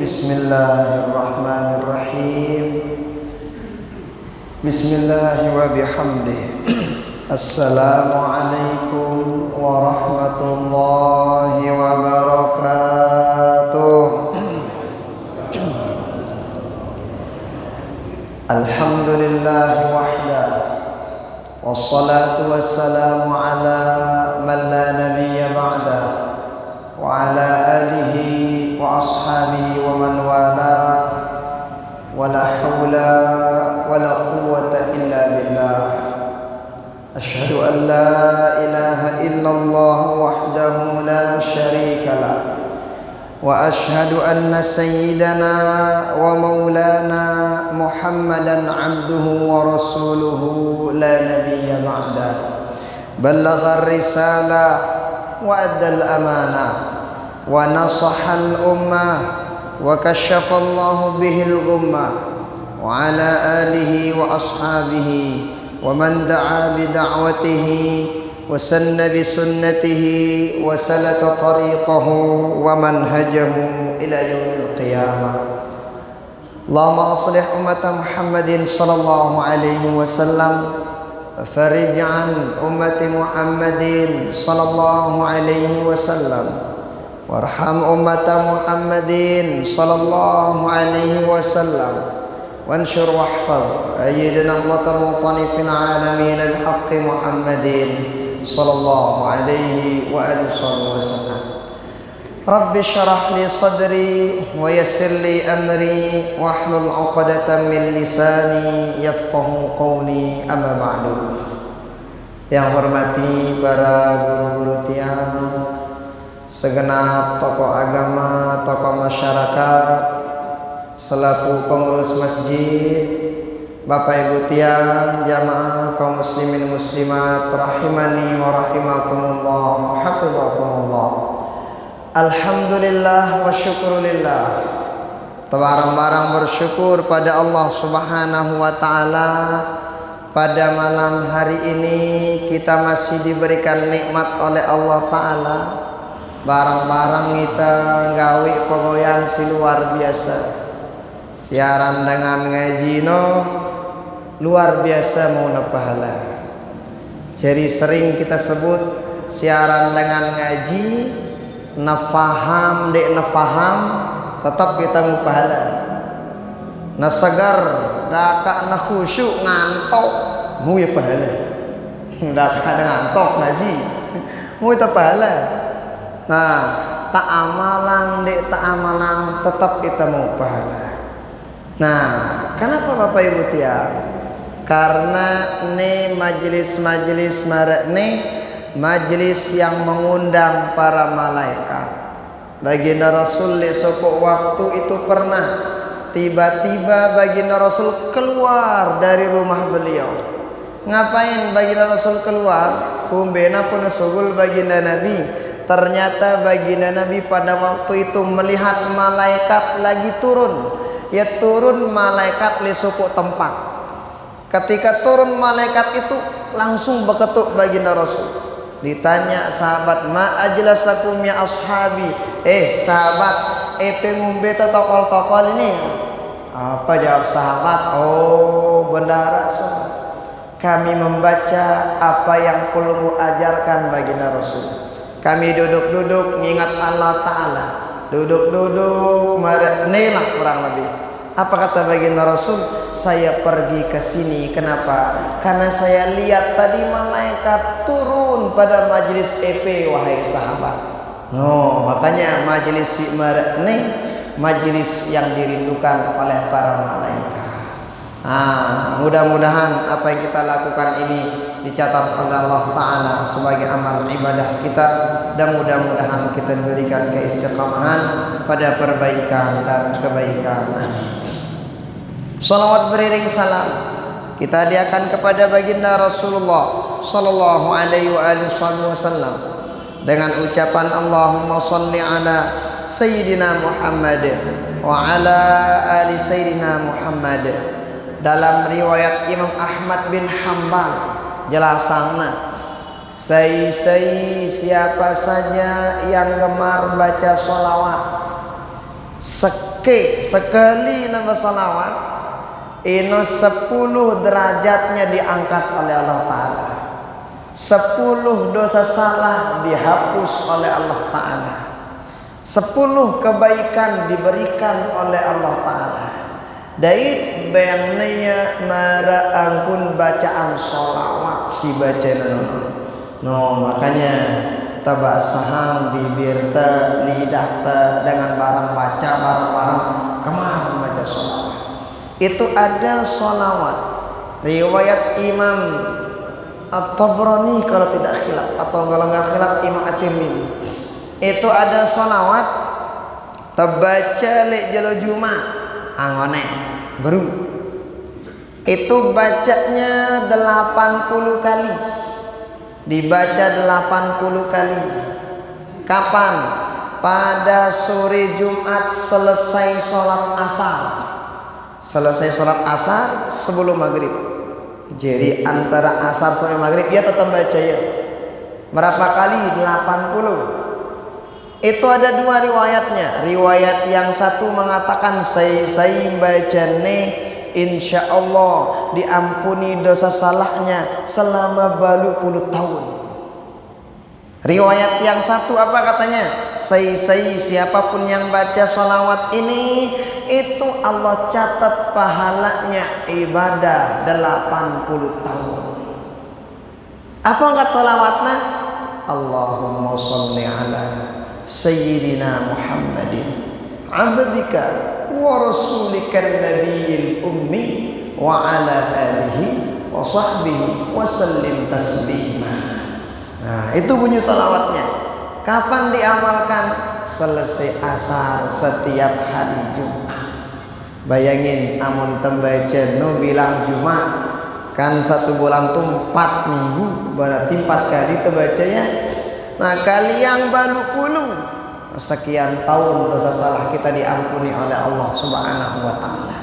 Bismillahirrahmanirrahim. Bismillah wa bihamdih. Assalamualaikum warahmatullahi wabarakatuh. Alhamdulillah wahda, wassalatu wassalamu ala man la nabiyya ba'da, wa ala alihi wa ashabihi wa man wala, wa la hawla wa la quwwata illa billah. Ashhadu an la ilaha illallah wahdahu la syarika lah, wa ashhadu anna sayyidana wa maulana Muhammadan abduhu wa rasuluhu la nabiyya ba'da. Ballagha ar-risalah wa addal amanah wa nasahal ummah wa kashafa Allahu bihil ghummah wa ala alihi wa ashabihi wa man da'a bi da'watihi wa sanna bi sunnatihi wa salaka tariqahu wa manhajahu ila yaumil qiyamah. Allahumma aslih ummata Muhammadin sallallahu alaihi wasallam, farij an ummati Muhammadin sallallahu alaihi wasallam, warham ummata Muhammadin sallallahu alaihi wasallam, وانشر واحفظ أيدنا وطن في العالمين بحق محمد صلى الله عليه وآله وسلم. رب اشرح لي صدري ويسر لي أمري واحلل عقدة من لساني يفقه قولي أما بعد. Yang hormati para guru-guru tiang, segenap tokoh agama, tokoh masyarakat, selaku pengurus masjid, Bapak Ibu tiang, jamaah kaum muslimin muslimat rahimani wa rahimakumullah, hafizakumullah. Alhamdulillah wa syukurillah. Barang-barang bersyukur pada Allah Subhanahu wa taala. Pada malam hari ini kita masih diberikan nikmat oleh Allah taala. Barang-barang kita gawe pegoyan si luar biasa. Siaran dengan ngaji no luar biasa mau pahala. Jadi sering kita sebut siaran dengan ngaji, nafaham dek nafaham, tetap kita mau pahala. Nasagar daka na khusyuk ngantok mau ya pahala. Daka ngantok ngaji mau ya pahala. Nah, tak amalan dek tak amalan tetap kita mau pahala. Nah, kenapa Bapak Ibu tiang? Karena ini majelis-majelis majelis yang mengundang para malaikat. Baginda Rasul di suatu waktu itu pernah tiba-tiba baginda Rasul keluar dari rumah beliau. Ngapain baginda Rasul keluar? Kumbena pun sugul baginda Nabi. Ternyata baginda Nabi pada waktu itu melihat malaikat lagi turun. Ya turun malaikat di suku tempat. Ketika turun malaikat itu langsung beketuk baginda Rasul. Ditanya sahabat, ma ajlasakum ya ashabi. Sahabat, pengumbe tokol-tokol ini. Apa jawab sahabat? Oh, bendahara sahabat. Kami membaca apa yang kulungu ajarkan baginda Rasul. Kami duduk-duduk mengingat Allah Ta'ala. Duduk-duduk merenelah kurang lebih. Apa kata baginda Rasul? Saya pergi ke sini. Kenapa? Karena saya lihat tadi malaikat turun pada majelis wahai sahabat. No, makanya majelis si merene, majelis yang dirindukan oleh para malaikat. Mudah-mudahan apa yang kita lakukan ini dicatat oleh Allah Ta'ala sebagai amal ibadah kita, dan mudah-mudahan kita diberikan keistiqamahan pada perbaikan dan kebaikan. Amin. Salawat beriring salam kita hadiahkan kepada baginda Rasulullah sallallahu alaihi wasallam dengan ucapan Allahumma shalli ala sayyidina Muhammad wa ala ali sayyidina Muhammad. Dalam riwayat Imam Ahmad bin Hanbal jelasanna, siapa saja yang gemar baca sholawat sekali nama salawat ino 10 derajatnya diangkat oleh Allah Ta'ala, 10 dosa salah dihapus oleh Allah Ta'ala, 10 kebaikan diberikan oleh Allah Ta'ala. Dait bayangnya mara angkun bacaan sholawat si baca no makanya tabasahan bibir ta lidah ta dengan barang baca barang-barang kemana baca sholawat. Itu ada sholawat riwayat Imam At-Tabrani kalau tidak khilaf, atau kalau nggak khilaf Imam At-Tirmidzi. Itu ada sholawat terbaca lek jalo Jumat angone baru. Itu bacanya 80 kali, dibaca 80 kali. Kapan? Pada sore Jumat selesai sholat asar. Selesai sholat asar sebelum maghrib. Jadi antara asar sampai maghrib dia tetap baca ya. Berapa kali? 80. Itu ada 2 riwayatnya. Riwayat yang satu mengatakan saya baca nih insya Allah diampuni dosa salahnya selama balu puluh tahun. Riwayat yang satu apa katanya? Saya siapapun yang baca sholawat ini itu Allah catat pahalanya ibadah 80 tahun. Apa angkat sholawatnya? Allahumma sholli ala Sayyidina Muhammadin abdika wa rasulika nabiyil ummi wa ala alihi wa sahbihi wa sallim taslima. Nah, itu bunyi salawatnya. Kapan diamalkan? Selesai asar setiap hari Jumat. Bayangin amun tembaca no bilang Jumat kan 1 bulan tuh 4 minggu, berarti 4 kali tembacanya. Nah kalian balu puluh sekian tahun dosa salah kita diampuni oleh Allah Subhanahu wa Ta'ala.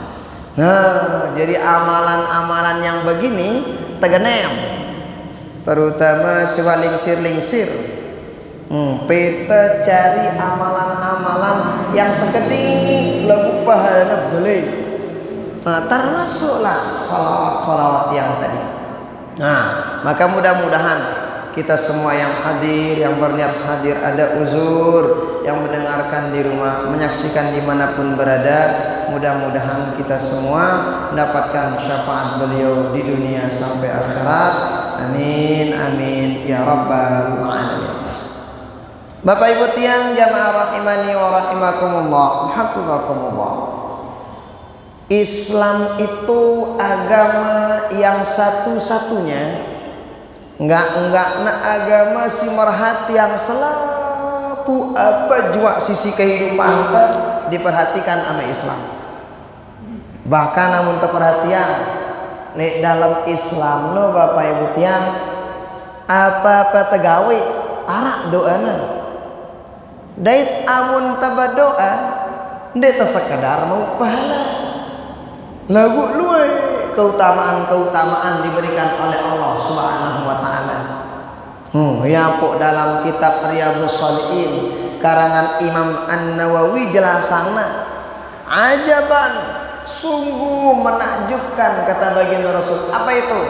Nah jadi amalan-amalan yang begini tegenem, terutama siwalingsir-lingsir. Kita cari amalan-amalan yang sekedik lagu pahala boleh. Nah termasuklah salawat yang tadi. Nah maka mudah-mudahan kita semua yang hadir, yang berniat hadir, ada uzur, yang mendengarkan di rumah, menyaksikan dimanapun berada, mudah-mudahan kita semua mendapatkan syafaat beliau di dunia sampai akhirat. Amin amin ya rabbal alamin. Bapak Ibu tiang jamaah rahimani wa rahimakumullah, hafizakumullah. Islam itu agama yang satu-satunya, enggak agama si merhati yang selapu apa jua sisi kehidupan diperhatikan sama Islam. Bahkan namun terperhatian dalam Islam no Bapak Ibu tiang apa-apa tegawe arak doana. Dait amun taba doa ndek sekadar mau pahala. Lagu luwe keutamaan diberikan oleh Allah Subhanahu wa Ta'ala. Ya pok dalam kitab Riyadhus Shalihin karangan Imam An-Nawawi jelasana ajaban, sungguh menakjubkan kata baginda Rasul. Apa itu?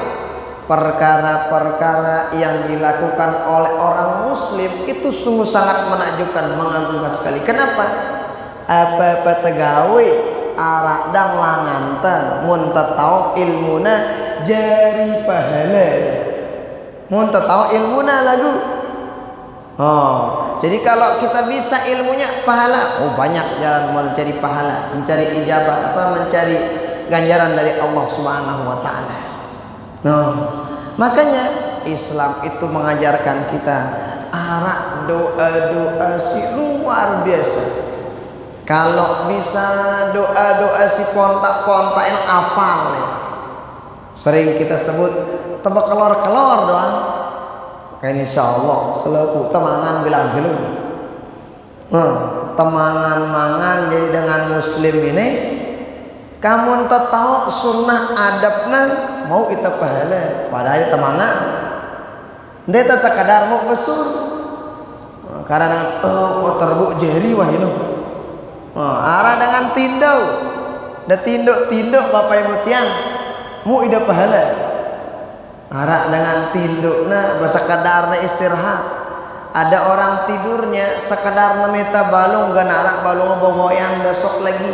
Perkara-perkara yang dilakukan oleh orang muslim itu sungguh sangat menakjubkan, mengagumkan sekali. Kenapa? Apa-apa tegawe arak dang langanta mun tatau ilmuna jari pahala. Mun tatau ilmuna lagu. Jadi kalau kita bisa ilmunya pahala, banyak jalan mencari pahala, mencari ijabah, mencari ganjaran dari Allah Subhanahu wa Ta'ala. Makanya Islam itu mengajarkan kita arak doa-doa si luar biasa. Kalau bisa doa-doa si pontak-pontak yang hafal ya. Sering kita sebut tebak kelor-kelor doang. Kayak insyaallah selaku temangan bilang jelung. Temangan mangan jadi dengan muslim ini kamu tahu sunnah adabna mau kita pahala padahal temangan. Ndeta sekadar mau besur. Karena terbuk jeri wah ini. Arah dengan tindau. Da tinduk bapak ibu tiang. Mu ida pahala. Arah dengan tindukna bersekedarna istirahat. Ada orang tidurnya sekedarna meta balung ganarak balung bogoyan besok lagi.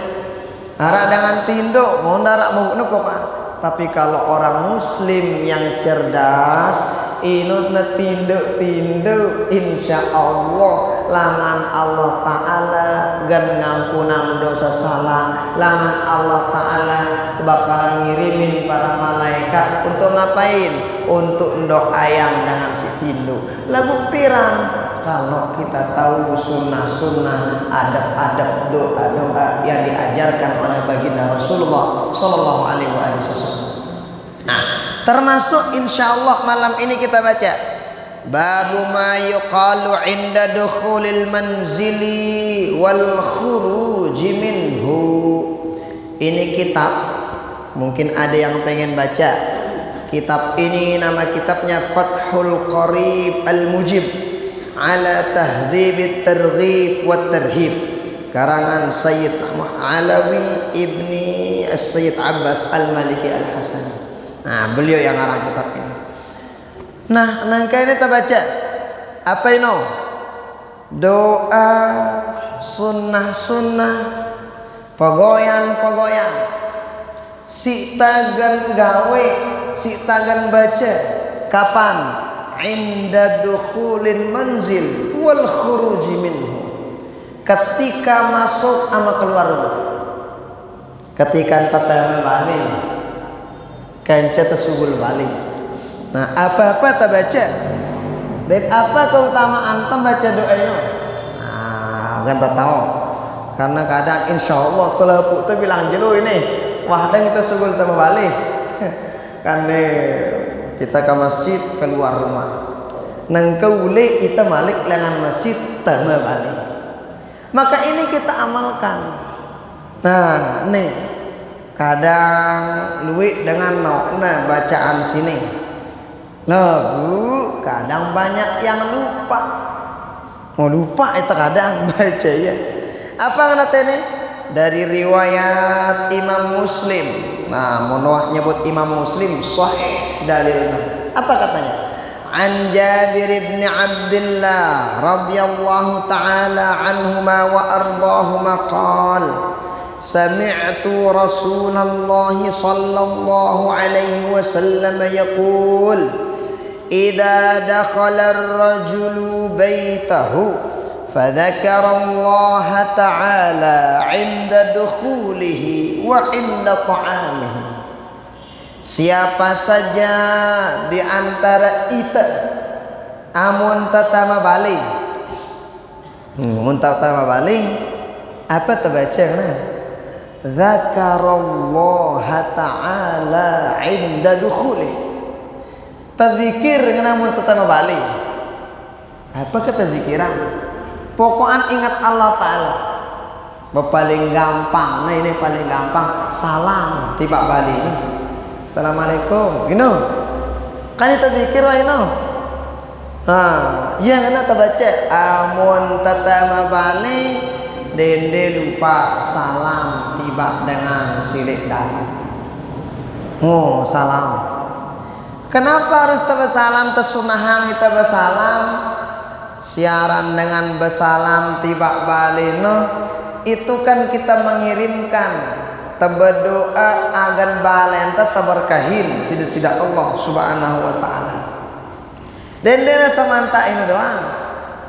Arah dengan tinduk mau ndarak mau nepokan. Tapi kalau orang muslim yang cerdas inutna tinduk insya Allah langan Allah Ta'ala gan ngampunan dosa salah, langan Allah Ta'ala bakalan ngirimin para malaikat untuk ngapain? Untuk doayang dengan si tinduk. Lagu pirang kalau kita tahu sunnah-sunnah, adab-adab, doa-doa yang diajarkan oleh baginda Rasulullah Sallallahu Alaihi Wasallam. Nah, termasuk insyaallah malam ini kita baca babu ma yuqalu inda dukhulil manzili wal khuruji minhu. Ini kitab, mungkin ada yang pengen baca kitab ini. Nama kitabnya Fathul Qarib Al-Mujib ala Tahdhibit Targhib wa Tarhib, karangan Sayyid Alawi ibni Sayyid Abbas Al-Maliki Al-Hasani. Nah, beliau yang ngarang kitab ini. Nah, nangka ini kita baca apa ini? Doa, sunnah-sunnah, pegoyan-pegoyan, si tagan gawe, si tagan baca. Kapan? Inda dukhulin manzil wal khuruji minhu. Ketika masuk sama keluar rumah. Ketika tatama balik, kanca tersugul balik. Nah, apa-apa tak baca. Dan apa keutamaan tem baca doa ini? Nah, kan tak tahu. Karena kadang insyaallah selepuk tu bilang jelo ini, wah dan kita sugul tama balik. Kan kita ke masjid keluar rumah. Nang kaule kita balik lengan masjid tama balik. Maka ini kita amalkan. Nah, nih kadang luwih dengan nokna bacaan sini. Lagu kadang banyak yang lupa. Lupa itu kadang baca ya. Apa kata ini? Dari riwayat Imam Muslim. Nah, monoah nyebut Imam Muslim sahih dalilnya. Apa katanya? An Jabir bin Abdullah radhiyallahu taala anhuma wa ardahuma qala sami'tu Rasulullah sallallahu alaihi wasallam yaqul idza dakhala ar-rajulu baitahu فذكر الله تعالى عند دخوله وعند طعامه. Siapa saja di antara ita amun tatama balik, mun tatama balik apa terbaca nah? Dzakarallaha ta'ala 'inda dukhulih. Tadzikir namun tatama balik. Apa kata zikiran? Pokoknya ingat Allah Ta'ala. Paling gampang. Nah, ini paling gampang. Salam tiba balik ini. Assalamualaikum. Ini kan itu zikir wah ini. Yang nak terbaca amun tatama balik dende lupa salam tiba dengan silik dalam. Salam. Kenapa harus bersalam? Tersunahan kita bersalam. Siaran dengan bersalam tiba balino itu kan kita mengirimkan berdoa agar balen tetap berkahin sida-sida Allah Subhanahu wa taala. Dan dia samanta ini doang.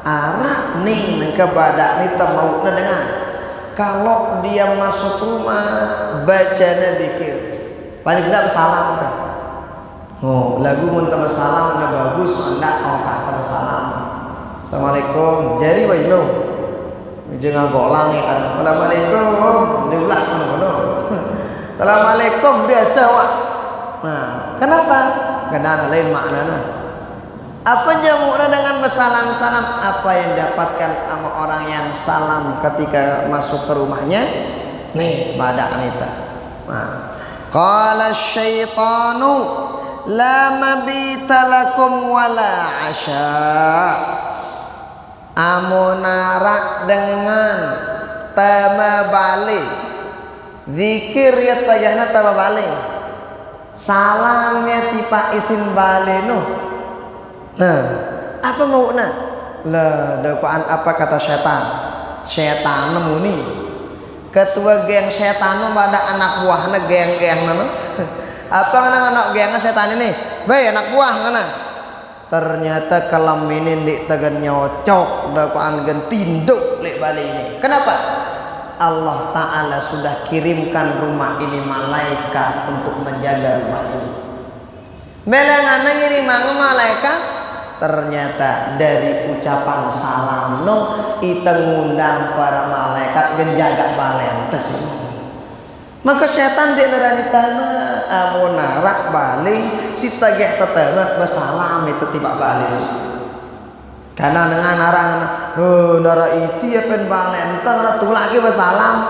Arah nih kepada ni mau dengan kalau dia masuk rumah bacanya zikir. Paling tidak bersalam kan. Lagu mun bersalam udah bagus, enggak kata bersalam. Assalamualaikum. Jadi wajno. Jangan golang ya kadang. Assalamualaikum. Diulah mana-mana. Assalamualaikum biasa wak. Nah, kenapa? Karena lain maknanya. Apa jamu'na dengan bersalam-salam? Apa yang dapatkan sama orang yang salam ketika masuk ke rumahnya? Nih, badak anita. Nah, qala syaitanu la mabita lakum wala asya. Amunara dengan tama bali zikir ya tajahna tama bali salamnya tipa isin bali no. Nah, apa mau na lah dakwaan apa kata setan muni ketua geng setan pada anak buahnya geng nana apa anak geng setan ini baik anak buah mana ternyata kalam ini di tegan nyocok dakwaan gentinduk lek bali ini. Kenapa? Allah Ta'ala sudah kirimkan rumah ini malaikat untuk menjaga rumah ini. Belangan ngirim malaikat ternyata dari ucapan salam no ita ngundang para malaikat genjaga balen tersebut. Maka setan dia nerani tanah amuna rak bali si tagih tetama bersalam itu tiba bali karena dengan arang nara iti ya pen balen tang tu lagi bersalam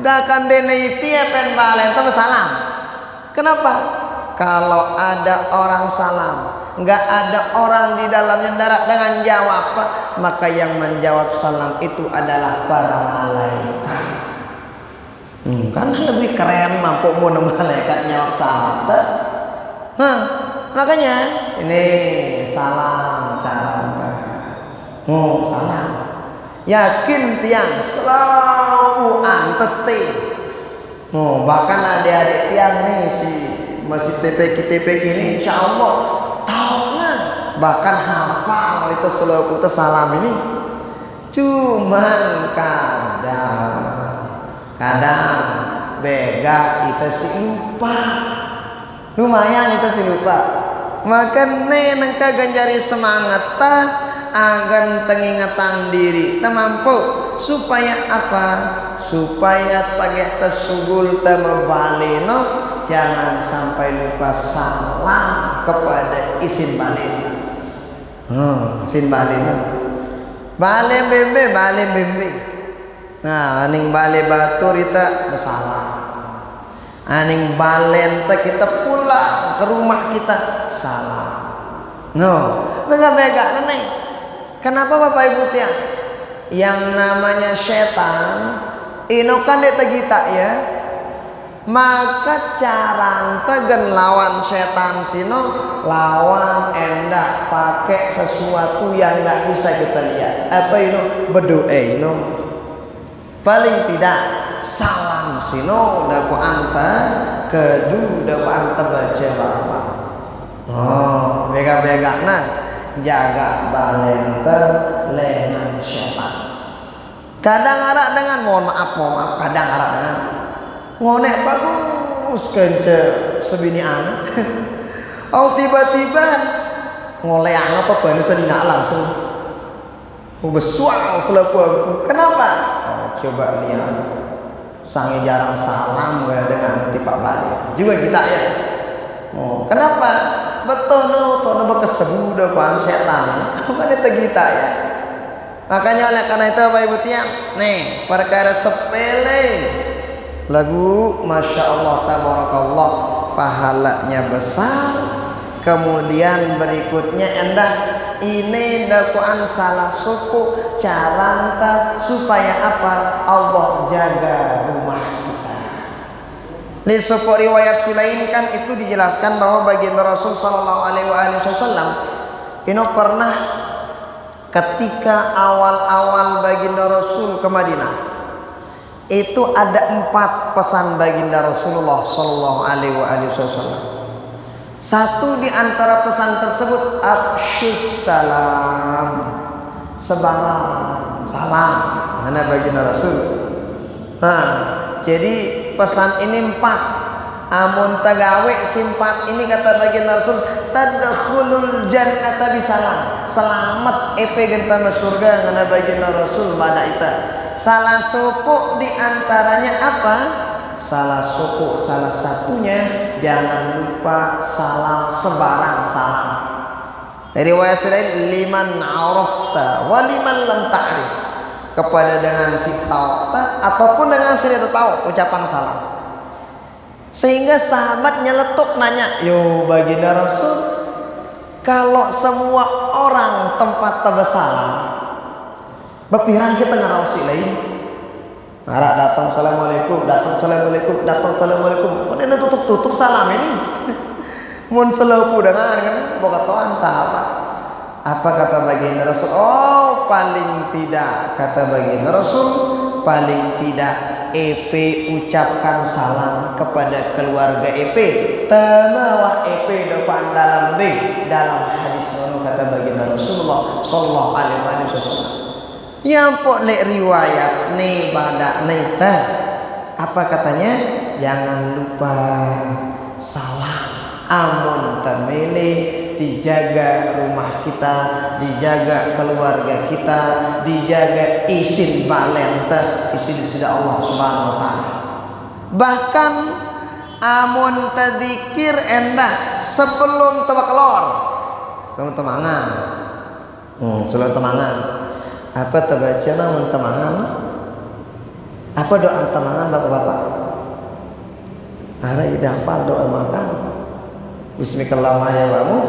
dakan dene iti ya pen balen tang bersalam. Kenapa? Kalau ada orang salam nggak ada orang di dalamnya darat dengan jawab maka yang menjawab salam itu adalah para malaikat. Kan lebih keren mampu mau malaikat jawab salam. Makanya ini salam cara salam yakin tiang selalu antete. Bahkan adik-adik tiang nih si masih TPK ini insya Allah tahu nggak bahkan hafal itu selalu salam ini cuman kadang bega itu sih lupa lumayan itu sih lupa maka nengka ganjari semangat agan tengingatan diri mampu supaya apa supaya tagih tersugul temebalino jangan sampai lupa salam kepada isin balino isin balino balen bembe nah aning bale batur kita bersalam aning balen kita pulang ke rumah kita salam bega neneng. Kenapa Bapak Ibu tiang yang namanya setan inokan kita ya maka cara tegen lawan setan sino lawan endak pakai sesuatu yang nggak bisa kita lihat apa ini berdoa ini paling tidak salam sino daku anta kedu daku anta baca apa bega nah jaga balenter lengan setan kadang arak dengan mohon maaf kadang arak dengan ngonek bagus kence sebini anak tiba-tiba ngoleang apa bani sedina langsung besual selepu kenapa coba lihat sangi jarang salam dengan tipak balik juga kita ya kenapa betul no bekesebu depan setan bukan itu kita ya makanya oleh karena itu Bapak Ibu tiang nih perkara sepele lagu Masya Allah tabarakallah pahalanya besar kemudian berikutnya endah ini dakwaan salah suku caranta supaya apa Allah jaga rumah kita. Di sebuah riwayat lain kan itu dijelaskan bahwa baginda Rasul Sallallahu Alaihi Wasallam ini pernah ketika awal-awal baginda Rasul ke Madinah itu ada 4 pesan baginda Rasulullah Sallallahu Alaihi Wasallam. Satu di antara pesan tersebut afsyus salam, sebarang salam mana baginda Rasul. Jadi pesan ini 4. Amun tagawe simpat ini kata baginda Rasul tadkhulul jannata bisalam. Selamat epe gentama surga ngana baginda Rasul pada ita. Salah suku di antaranya apa? Salah satunya jangan lupa salam sebarang salam. Dari riwayat lain liman arafta wa liman lam ta'rif kepada dengan si tahu ataupun dengan si tidak tahu ucapan salam. Sehingga sahabat nyeletuk nanya, yo baginda Rasul, kalau semua orang tempat bersalam, bepiran kita ngarausi lain. Arak datang assalamualaikum, datang assalamualaikum, datang assalamualaikum. Kan ini tutup salam ini. Mun selepu dengan kan bokatoan sahabat. Apa kata baginda Rasul? Oh, paling tidak kata baginda Rasul, paling tidak EP ucapkan salam kepada keluarga EP. Tamawah EP depan dalam B dalam hadis kata baginda Rasulullah sallallahu alaihi wasallam. Nyampok lek riwayat ne badak neta. Apa katanya? Jangan lupa salam. Amun temele dijaga rumah kita, dijaga keluarga kita, dijaga isin balenta, isin sida Allah Subhanahu wa taala. Bahkan amun tadzikir endah sebelum tebakelor. Sebelum temangan. Sebelum temangan. Apa terbaca namun temangan? Apa doa temangan Bapak-bapak? Ada idapal doa makan. Bismillahirrahmanirrahim.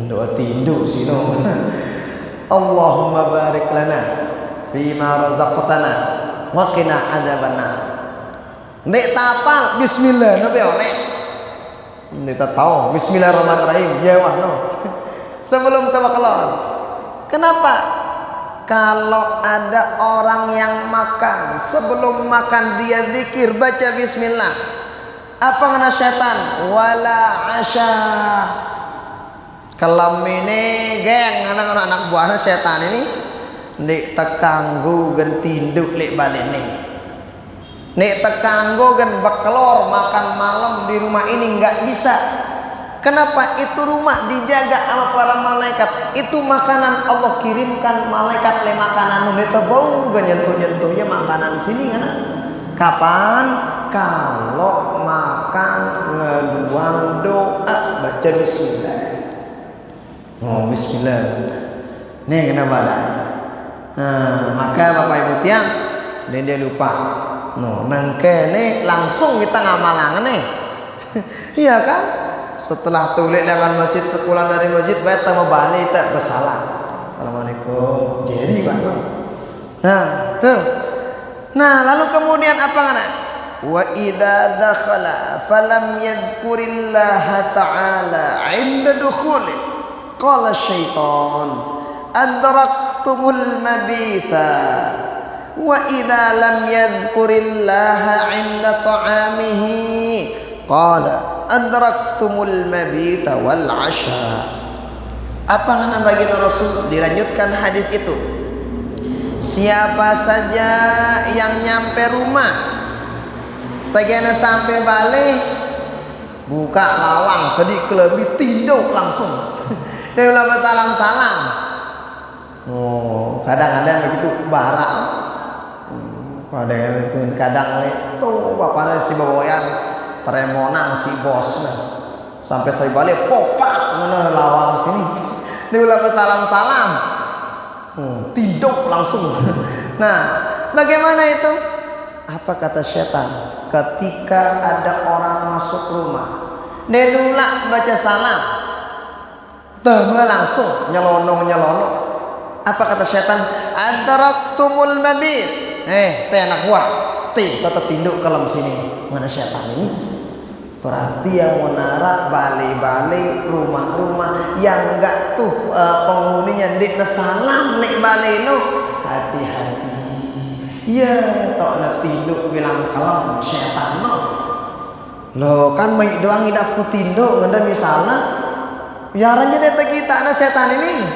Doa tindu sino. Allahumma barik lana fima razaqtana wa qina adzabannar. Ndek tapal bismillah no beone. Ndek tahu bismillahirrahmanirrahim ya wah no. Sebelum tawakkal. Kenapa? Kalau ada orang yang makan, sebelum makan dia zikir baca bismillah. Apa kena setan? Wala asya. Kelam ini geng anak-anak buahnya setan ini nek tekanggu gen tinduk lek balene. Nek tekanggu gen bekelor makan malam di rumah ini enggak bisa. Kenapa? Itu rumah dijaga sama para malaikat. Itu makanan Allah kirimkan malaikat le makanan nu eta bau nyentuh-nyentuhnya makanan sini kan. Kapan? Kalau makan ngeduang doa baca bismillah. Oh bismillah. Nih kenapa ada? Maka Bapak Ibu tiang dia lupa. No, nang kene langsung kita ngamalangan nih. Iya kan? Setelah tulik dengan masjid sepulang dari masjid beta mau balik tak bersalam. Assalamualaikum. Jadi Pak. Nah, tuh. Nah, lalu kemudian apa ngana? Wa idza dakhala falam yadhkurillaha ta'ala 'inda dukhuli qala syaitan adraktumul mabita wa idza lam yadhkurillaha 'inda ta'amihi qala adraktumul mabita wal 'asha. Apa ngana bagi Rasul? Dilanjutkan hadis itu. Siapa saja yang nyampe rumah tegana sampai balik buka lawang sedih kelebih tinduk langsung dia ulama salam-salam. Oh kadang-kadang begitu barak kadang itu bapaknya si bawayan tremonang si bos sampai saya balik popak mana lawang sini dia ulama salam-salam tinduk langsung. Nah bagaimana itu? Apa kata setan? Ketika ada orang masuk rumah, dia nulak baca salam, tengah langsung nyelonong. Apa kata setan? Adraktumul mabit. Teh anak buah, tata tinduk kelam sini. Mana setan ini? Berarti yang menara balik-balik rumah-rumah yang enggak tuh penghuninya dik salam nek balik no hati-hati. Ya, tok na tinduk bilang kalem setan no. Loh kan mai doang hidup ku tinduk ngenda misalna. Biarannya deta kita na setan ini.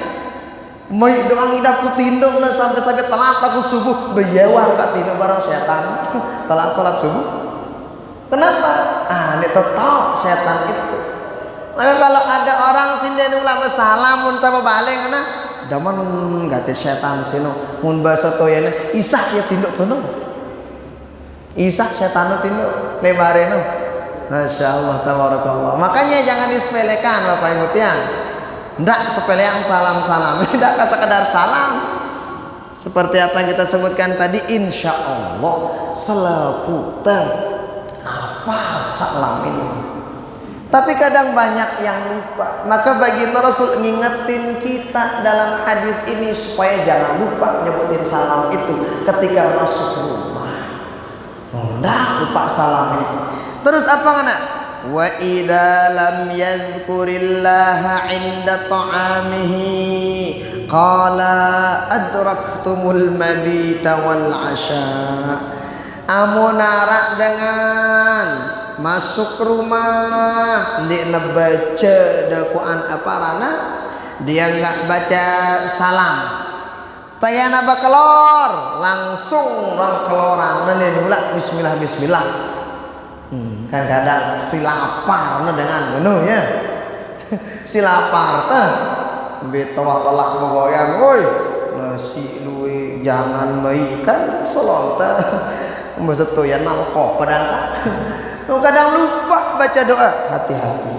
Mai doang hidup ku tinduk na sampai telat aku subuh beyewa ka tinduk barang setan. Telat salat subuh. Kenapa? Nek tahu setan itu. Lalu kalau ada orang sinden ulama salam mun ta balik kana daman gate setan sino mun basa toyana isah ya tinduk tono isah setan tinduk lebareno. Masyaallah tabarakallah. Makanya jangan disepelekan Bapak Ibu tiang. Ndak sepelean salam-salam, ndak sekedar salam. Seperti apa yang kita sebutkan tadi, insyaallah seleputan hafal salam ini. Tapi kadang banyak yang lupa. Maka baginda Rasul ngingetin kita dalam hadis ini supaya jangan lupa nyebutin salam itu ketika masuk rumah. Ndak lupa salam ini. Terus apa ngana? Wa idza lam yadhkurillaha 'inda ta'amihi qala adraktumul mabita wal 'asha. Amunara dengan masuk rumah dia baca dakwaan aparana, dia enggak baca salam. Tayana bakelor langsung orang keloran nenulak bismillah bismillah. Kan kadang si lapar dengan menu ya. Si lapar teh betawah telak begoyang, woi nasi luwe jangan mai kan selon teh besetuyan nalko padahal. Kadang lupa baca doa, hati-hati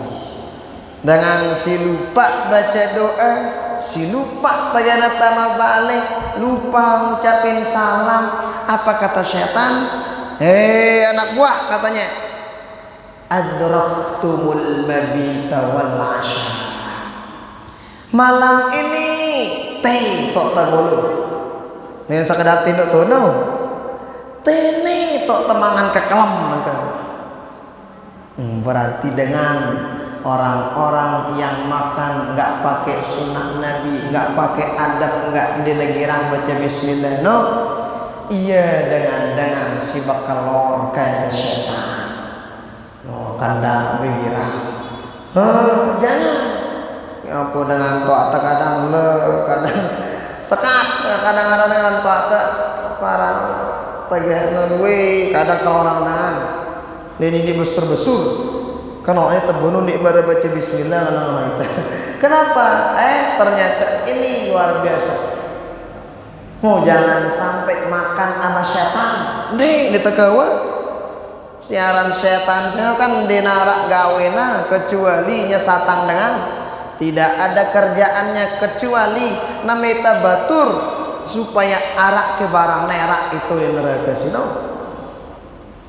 dengan si lupa baca doa. Si lupa tagana tama balik, lupa ngucapin salam. Apa kata setan? Hei anak buah, katanya, adraktumul mabita wal 'asha. Malam ini teh tok tangulu. Nih sakedar tinduk tono. Teh nih tok temangan kekelem mangka. Berarti dengan orang-orang yang makan nggak pakai sunnah Nabi, nggak pakai adab, nggak dinegirang baca bismillah, no, iya dengan si bakalor kata setan, no, kanda bewirang, jangan, ya apa dengan toa kadang kadang sekat, kadang-kadang dengan toa para tegahan we, kadang kalau orang dengan ini besar-besar. Karena ini terbunuh nih baru baca bismillah anak-anak itu. Kenapa? Ternyata ini luar biasa. Jangan sampai makan sama setan. Nih ditekawa. Siaran setan saya kan dinarak gawena kecuali nyesatang dengan tidak ada kerjaannya kecuali namita batur supaya arak ke barang nerak itu yang neraka sino.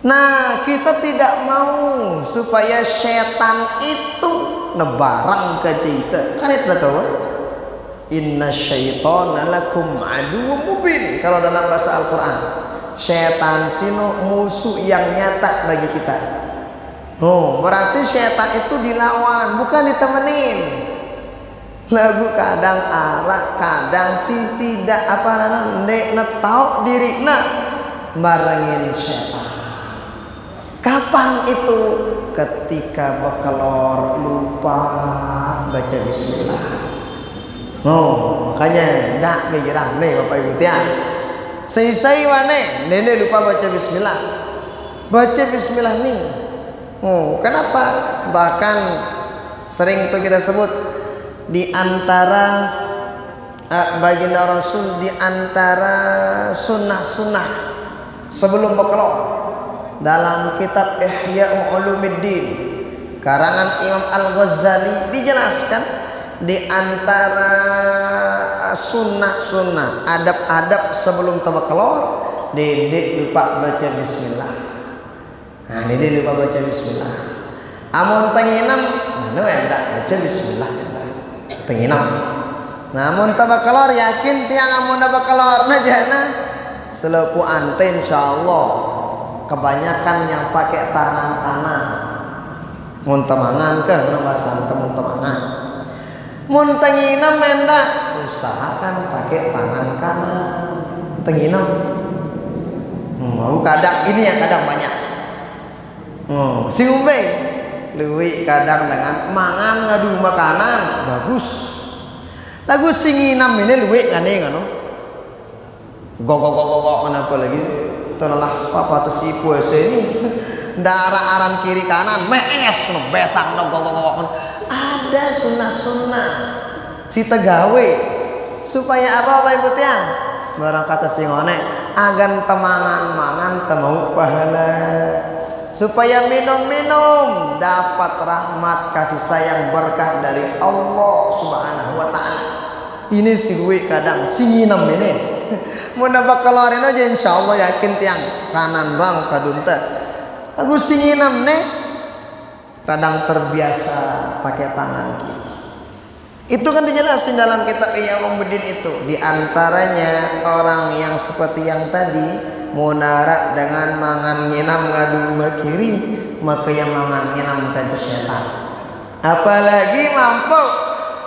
Nah kita tidak mau supaya setan itu nebarang ke kita. Kan itu tahu? Inna syaitana lakum aduwwum mubin. Kalau dalam bahasa Al-Quran, setan sino musuh yang nyata bagi kita. Berarti setan itu dilawan, bukan ditemenin. Lagu kadang arak, kadang si tidak apa namanya netau diri nak barengin setan. Kapan itu? Ketika bekelor lupa baca bismillah. Makanya nak ngirang nih Bapak Ibu tiang. Sei wane nenek lupa baca bismillah. Baca bismillah nih. Kenapa? Bahkan sering itu kita sebut di antara baginda Rasul, di antara sunnah-sunnah sebelum bekelor. Dalam kitab Ihya Ulumuddin karangan Imam Al-Ghazali dijelaskan di antara sunnah-sunnah adab-adab sebelum tabakelor, dedek lupa baca bismillah. Nah, dedek lupa baca bismillah. Amun tenginam, mana enggak baca bismillah enggak. Tenginam. Namun tabakelor yakin tiang amun tabakelor najana selepu ante insyaallah. Kebanyakan yang pakai tangan kanan, muntemangan ke, bahasa muntemangan, muntenginam mendak, usahakan pakai tangan kanan, tenginam. Kadang ini yang kadang banyak. Si umbe, luwi kadang dengan mangan ngadu makanan bagus. Lagu singinam ini luwi ngane ngano, gogok kenapa lagi? Telah papa tuh si puasa ini darah aran kiri kanan mes besang dong ada sunnah si tegawe supaya apa Ibu tiang barang kata singone agan temangan mangan temau pahala supaya minum dapat rahmat kasih sayang berkah dari Allah Subhanahu wa taala. Ini si gue kadang singinam ini mau nabak keluarin aja insyaallah yakin tiang kanan bang kadunta aku singinam nih kadang terbiasa pakai tangan kiri. Itu kan dijelasin dalam kitab Ihya Ulumuddin itu. Di antaranya orang yang seperti yang tadi munara dengan mangan nginam ngadu makiri maka yang mangan nginam kan setan. Apalagi mampu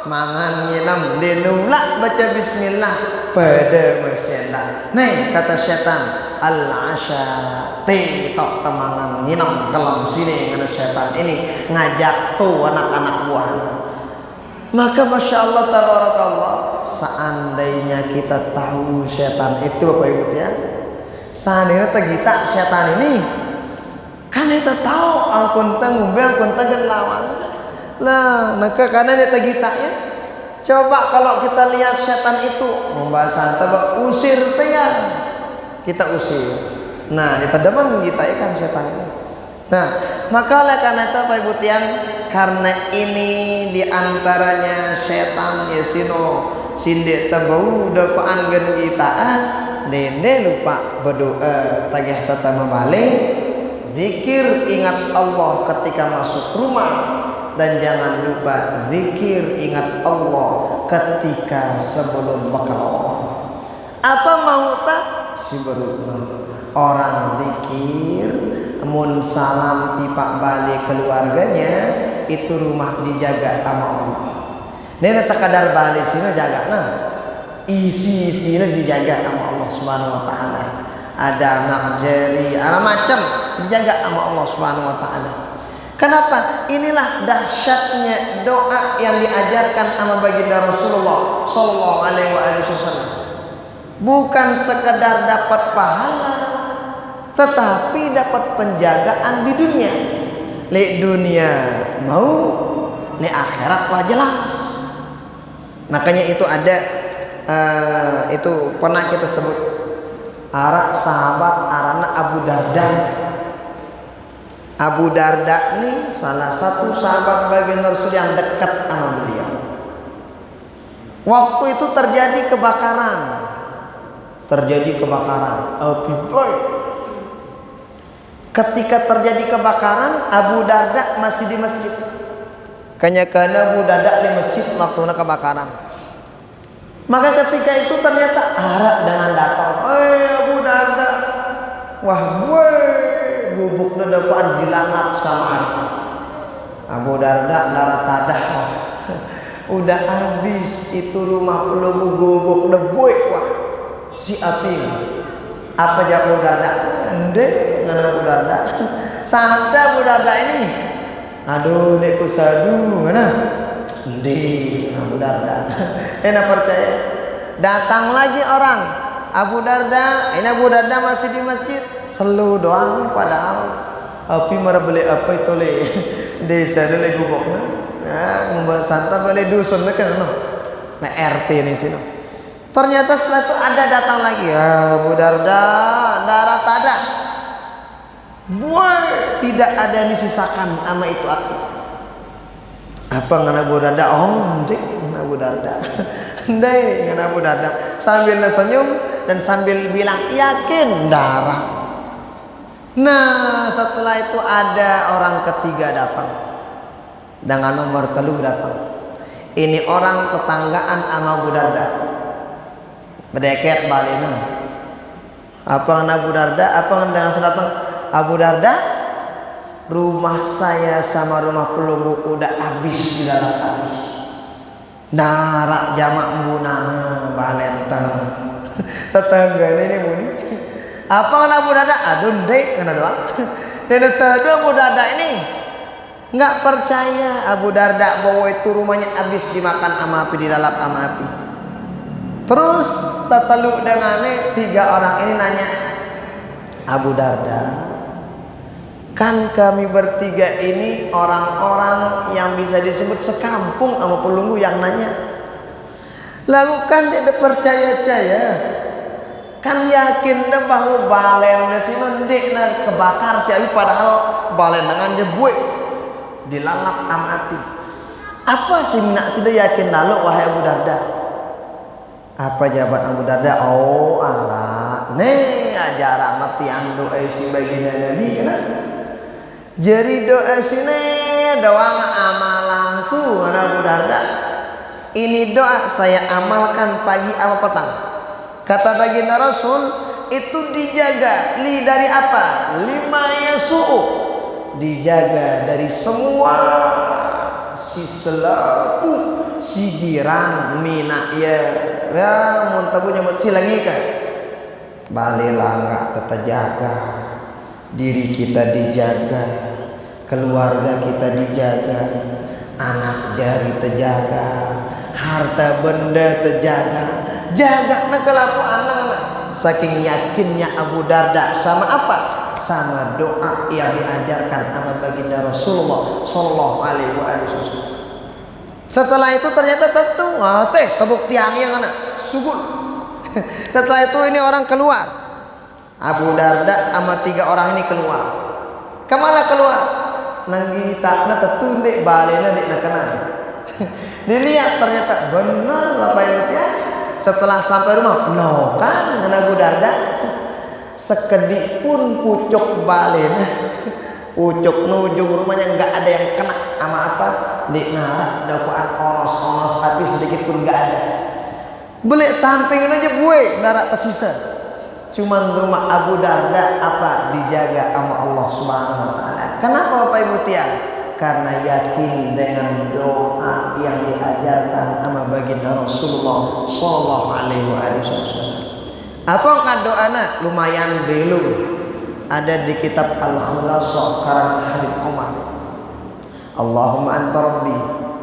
mangan nginam dinulak baca bismillah pada masyaallah. Nih kata setan al-asya tok temangan nginam kelam sini ngana setan ini ngajak tuh anak-anak buahnya. Maka masya Allah tabarakallah, seandainya kita tahu setan itu Bapak Ibu ya, seandainya tegita setan ini kan kita tahu angkun tanggung angkun tangan lawan lah, maka karena dia tegita ya. Coba kalau kita lihat setan itu membahasan tebak usir ya, kita usir. Nah kita demen kita ikan setan ini. Nah maka oleh karena itu Bapak Ibu tiang, karena ini diantaranya setan yasino sindik tebau dapaan gen kita dende lupa berdoa tagih tatama balik zikir ingat Allah ketika masuk rumah, dan jangan lupa zikir ingat Allah ketika sebelum berkeluar. Apa mau tak si berumah orang zikir mun salam tipak balik keluarganya itu rumah dijaga sama Allah. Nena sekadar balik sini jaga nah isi-isinya dijaga sama Allah Subhanahu wa taala. Ada anak jari ala macam dijaga sama Allah Subhanahu wa taala. Kenapa? Inilah dahsyatnya doa yang diajarkan sama baginda Rasulullah sallallahu alaihi wasallam. Bukan sekedar dapat pahala, tetapi dapat penjagaan di dunia. Li dunia mau, li akhirat lah jelas. Makanya itu ada itu pernah kita sebut arak sahabat arana Abu Darda. Abu Darda ini salah satu sahabat baginda Rasul yang dekat sama beliau. Waktu itu terjadi kebakaran, api bloy. Ketika terjadi kebakaran, Abu Darda masih di masjid. Karena Abu Darda di masjid waktu kebakaran. Maka ketika itu ternyata Arab dengan datang, Abu Darda, wah boy, gubuk depan dilalap sama api. Abu Darda naratadah, udah habis itu rumah peluru gubuk deboy, wah si api. Apa jawab Abu Darda? Ande ngan Abu Darda. Santai Abu Darda ini. Aduh dekku sadu mana? Ande Abu Darda. Enak percaya. Datang lagi orang Abu Darda. Ini Abu Darda masih di masjid. Selu doang padahal api merebeli apa itu le. Desa le gubokna. Nah, membuat santai balik dusun kan no. Nah RT ini sini. Ternyata setelah itu ada datang lagi ya Abu Darda darah tada. Buat tidak ada yang disisakan sama itu api. Apa ngana Abu Darda? Oh, ndek ngana Abu Darda. Ndek ngana Abu Darda. Sambil senyum dan sambil bilang yakin darah. Nah, setelah itu ada orang ketiga datang. Dengan nomor telu datang. Ini orang tetanggaan sama Abu Darda. Berdeket balina. Apa Abu Darda? Apa dengan datang Abu Darda? Rumah saya sama rumah peluru udah habis di dalam habis. Narak jamak bunana balentang. Tetangga ini muni. Apa Abu Darda? Aduh dek kena doang. Dan sedua Abu Darda ini nggak percaya Abu Darda bahwa itu rumahnya habis dimakan sama api, dilalap sama api. Terus teteluk dengannya tiga orang ini nanya, Abu Darda, kan kami bertiga ini orang-orang yang bisa disebut sekampung sama pelunggu yang nanya. Lalu kan dia percaya-caya, kan yakin deh bahwa balen sini ndek na kebakar si api padahal balen dengan jebuik dilalap sama api. Apa sih nak sudah yakin lalu wahai Abu Darda? Apa jawaban Abu Darda? Oh alah, nih ajaran tiang doa si baginda Nabi kena. Jadi doa sini doa amalanku Abu Darda. Ini doa saya amalkan pagi apa petang. Kata baginda Rasul, itu dijaga dari apa? Lima yasu'u, dijaga dari semua si selaku si girang mina ya mun tabu nyebut si lagi kan balila enggak terjaga, diri kita dijaga, keluarga kita dijaga, anak jari terjaga, harta benda terjaga, jaga nak kelaku anak-anak. Saking yakinnya Abu Darda sama apa? Sama doa yang diajarkan sama baginda Rasulullah sallallahu alaihi wasallam. Setelah itu ternyata tentu tebuk tiang yang anak sugul. Setelah itu ini orang keluar. Abu Darda sama 3 orang ini keluar. Kemana keluar? Nanggi takna tetundek balena dek nak kena. Dilihat ternyata benar Bapak Ibu ya. Setelah sampai rumah, no kan dengan Abu Darda sekedik pun pucuk balena, pucuk nujung rumahnya nggak ada yang kena sama apa di narak dakwaan onos tapi sedikit pun nggak ada. Belik samping aja buai narak tersisa. Cuman rumah Abu Darda apa dijaga sama Allah Subhanahu Wa Taala. Kenapa Bapak Ibu tiang? Karena yakin dengan doa yang diajarkan sama baginda Rasulullah sallallahu alaihi wasallam. Apa doana? Lumayan belum ada di kitab Al-Khulassah karangan Habib Umar. Allahumma anta rabbi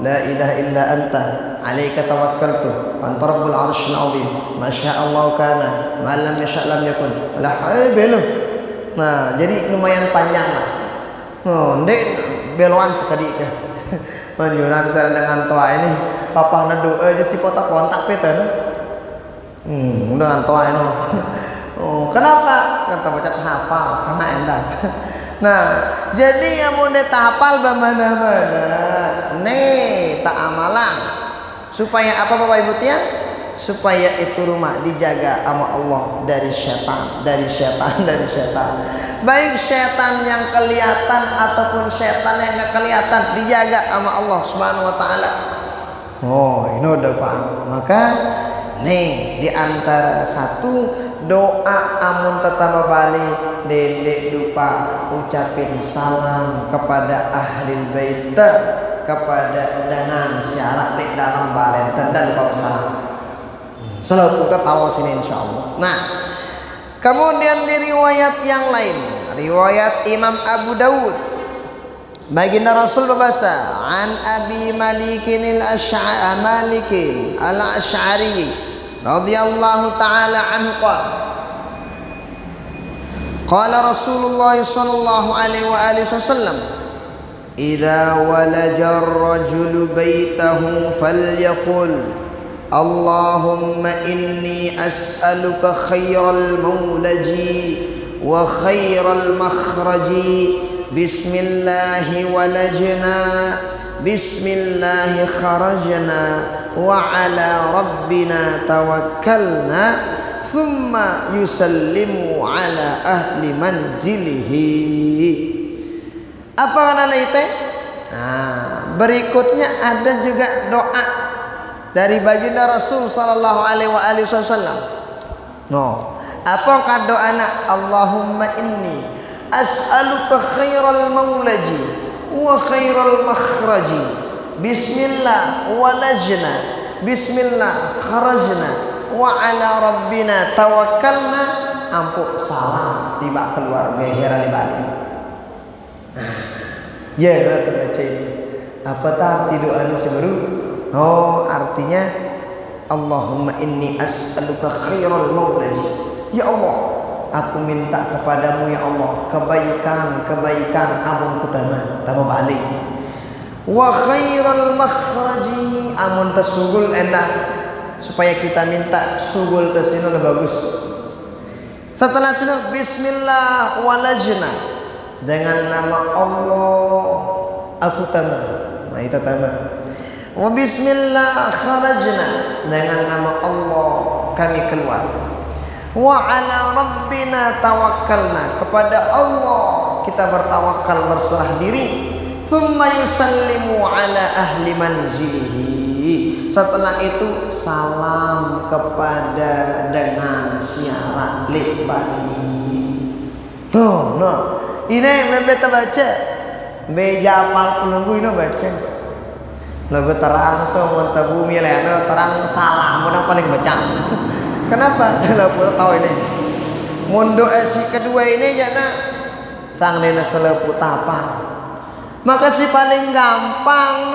la ilaha illa anta alaika tawakkaltu wa anta rabbul arsyil azim ma sya'allahu kana ma lam yasha' lam yakun la belum. Nah, jadi lumayan panjang lah. Oh, ndek beloan sekali ke menjuran saya dengan toa ini papa nedo aja si kota kontak peten dengan toa ini kenapa kata baca hafal karena endah. Nah jadi yang mau hafal bagaimana nih tak amalan supaya apa Bapak Ibu tiang supaya itu rumah dijaga sama Allah dari setan, baik setan yang kelihatan ataupun setan yang nggak kelihatan dijaga sama Allah Subhanahu Wa Taala. Oh ini udah paham. Maka nih diantara satu doa amun tetap bali dendek lupa ucapin salam kepada ahli bait kepada dengan syarat di dalam balen dan lupa salam. Selalu kita tahu sini insyaallah. Nah, kemudian di riwayat yang lain, riwayat Imam Abu Dawud, baginda Rasul berbahasa, an Abi Malikin al-Ash'ari radhiyallahu taala anhu qala Rasulullah sallallahu alaihi wasallam idza walaja ar-rajulu baitahu falyaqul Allahumma inni as'aluka khairal mawlaji wa khairal makhraji bismillahi walajna bismillahi kharajna wa ala rabbina tawakkalna thumma yusallimu ala ahli manzilihi. Apa kana itu? Nah, berikutnya ada juga doa dari baginda Rasul sallallahu alaihi wasallam. No, apakah doana? Allahumma inni as'aluka khairal maulaji wa khairal makhraji bismillah walajna bismillah kharajna wa ala rabbina tawakkalna ampuk salam tiba keluarga hera di Bali. Ya kita baca ini apa tadi doa ini sebelum artinya Allahumma inni as'aluka khairal maulaji. Ya Allah, aku minta kepadamu ya Allah kebaikan amun kutama tambah balik. Wa khairal makhraji amun tasugul endah supaya kita minta sugul tasinu bagus. Setelah sinu bismillah walajna dengan nama Allah aku tama. Nah itu tama. Wa bismillah kharajna dengan nama Allah kami keluar. Wa ala rabbina tawakkalna kepada Allah kita bertawakal berserah diri. Thumma yusallimu ala ahli manzilihi Setelah itu salam kepada dengan syarat libani. No. Ini membeta baca. Beja apal pelunggu ini baca. Lagu terang semua bumi leno terang salam mudah paling baca. Kenapa? Lagu tahu ini. Mundo si kedua ini jana sang nena seleput apa? Maka si paling gampang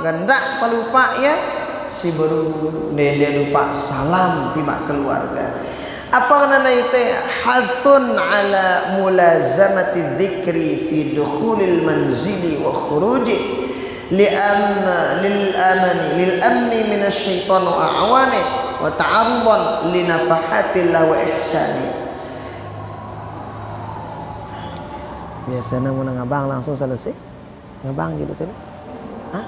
gendak pelupa ya si baru nende lupa salam tiba keluarga. Apa nana itu hathun ala mulazamati dzikri fi dukhulil manzili wa khuruji lil amni minasy syaitan wa a'wani wa ta'arrudan li nafahatillah wa ihsani. Biasanya mau ngabang langsung selesai. Ngabang gitu tadi. Hah?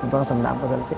Untuk senda apa selesai?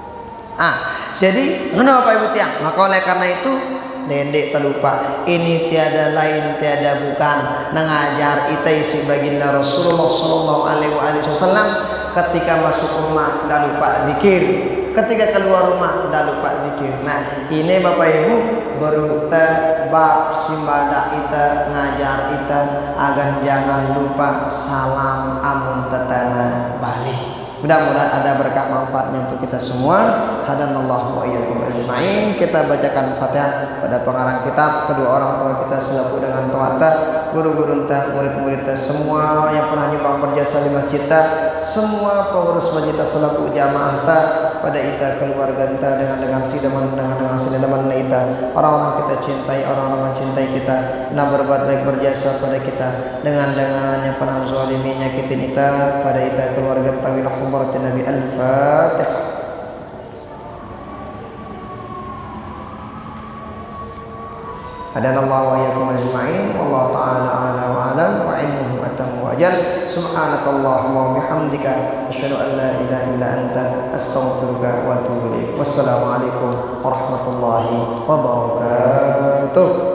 Jadi kenapa Ibu Tiang? Maka oleh karena itu Dendek terlupa ini tiada lain tiada bukan mengajar isi baginda Rasulullah sallallahu alaihi wasallam ketika masuk rumah dah lupa zikir, ketika keluar rumah dah lupa zikir. Nah, ini Bapak Ibu baru bab simbada ita ngajar ita agar jangan lupa salam amun tetana balik. Mudah-mudahan ada berkah manfaatnya untuk kita semua. Hadanallahu wa iyyakum ajma'in. Kita bacakan Fatihah pada pengarang kitab, kedua orang tua kita selaku dengan tuata, guru-guru entah, murid-murid kita semua yang pernah nyumbang berjasa di masjid kita, semua pengurus masjid kita selaku jamaah kita, pada ita keluarga kita dengan sidaman dengan sidaman ita, orang-orang kita cintai, orang-orang mencintai kita, pernah berbuat baik berjasa pada kita dengan yang pernah zalimi nyakitin kita, pada ita keluarga kita حضرة النبي الفاتحة. هدانا الله وإياكم أجمعين والله تعالى أعلى وأعلم وعلمه أتم وأجل. سبحانك اللهم وبحمدك أشهد أن لا إله إلا أنت أستغفرك وأتوب إليك. والسلام عليكم ورحمة الله وبركاته.